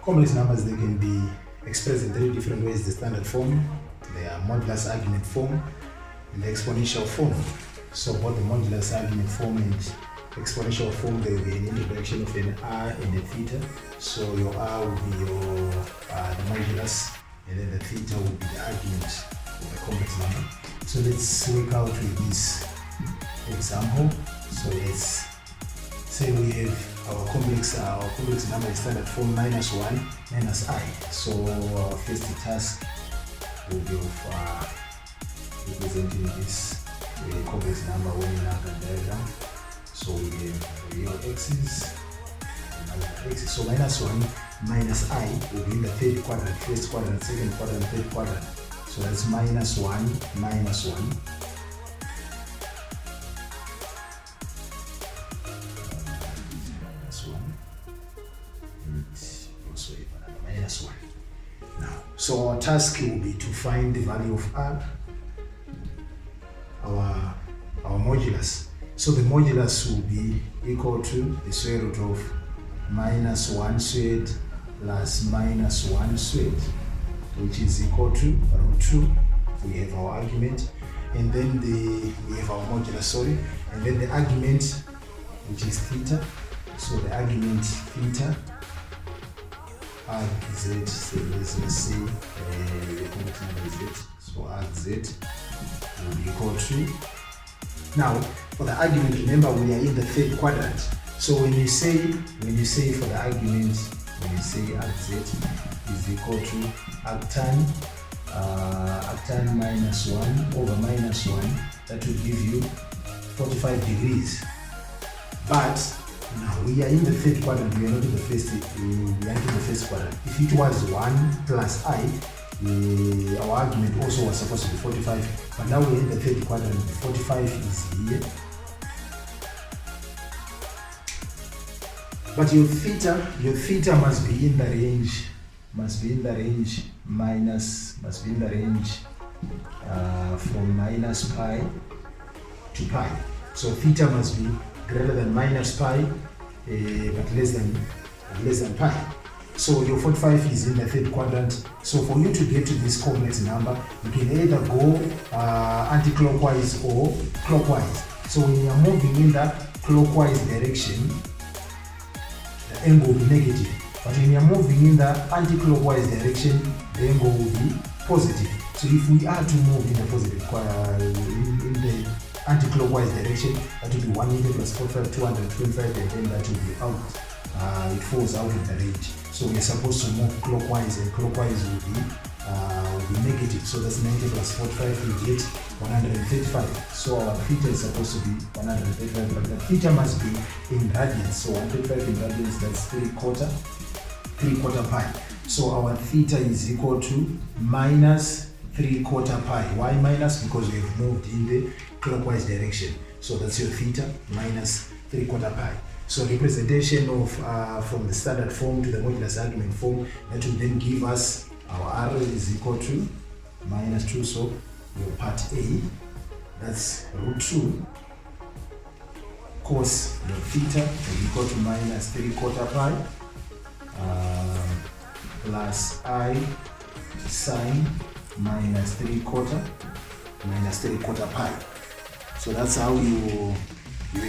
Complex numbers, they can be expressed in 3 different ways. The standard form, the Modulus-Argument Form, and the Exponential Form. So both the Modulus-Argument Form and Exponential Form, there will be an introduction of an r and a theta. So your r will be your the modulus, and then the theta will be the argument of the complex number. So let's work out with this example. So let's say we have our complex number in standard form -1 minus I. So our first task will be of representing this complex number when in our diagram. So we have real x's and other x's. So -1 minus I will be in the third quadrant, first quadrant, second quadrant, third quadrant. So that's -1 minus 1. -1. Now, so our task will be to find the value of r, our modulus. So the modulus will be equal to the square root of -1 squared plus -1 squared, which is equal to √2. We have our argument, and then we have our modulus, sorry, and then the argument, which is theta. So the argument theta, arg z, so let's say the complex number is z. So arg z will be equal to. Now for the argument, remember we are in the third quadrant. So when you say for the argument, when you say arg z is equal to arctan -1 over -1, that will give you 45 degrees. But now we are in the third quadrant, we are not in the first, quadrant. If it was 1 plus I, our argument also was supposed to be 45, but now we're in the third quadrant. 45 is here. But your theta must be in the range, from minus pi to pi. So theta must be greater than minus pi, but less than pi. So your 45 is in the third quadrant. So for you to get to this complex number, you can either go anti-clockwise or clockwise. So when you are moving in that clockwise direction, the angle will be negative. But when you are moving in the anti-clockwise direction, the angle will be positive. So if we are to move in the positive in the anti-clockwise direction, that will be 100 plus 45, 225, and then that will be out. It falls out of the range. So we are supposed to move clockwise, and clockwise will be negative. So that's 90 plus 45, we get 135. So our theta is supposed to be 135, but the theta must be in radians. So 135 in radians, that's 3/4 pi. So our theta is equal to minus 3/4 pi. Why minus? Because we have moved in the clockwise direction. So that's your theta, minus 3/4 pi. So representation of from the standard form to the Modulus-Argument Form, that will then give us our r is equal to -2. So your part A, that's √2 cos the theta is equal to minus 3/4 pi plus I sine minus 3/4 pi. So that's how you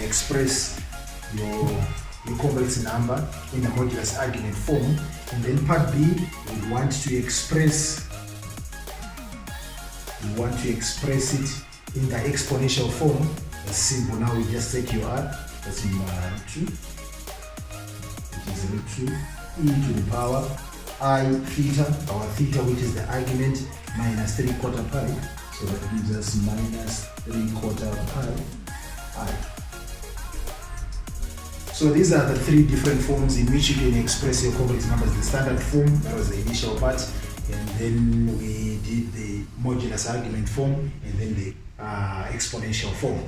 express your complex number in the Modulus-Argument Form. And then part B, we want to express it in the exponential form. That's simple. Now we just take your r, that's √2, which is √2 e to the power I theta, our theta, which is the argument, minus 3/4 pi. So that gives us minus 3/4 pi I. So these are the 3 different forms in which you can express your complex numbers. The standard form, that was the initial part, and then we did the Modulus-Argument Form, and then the exponential form.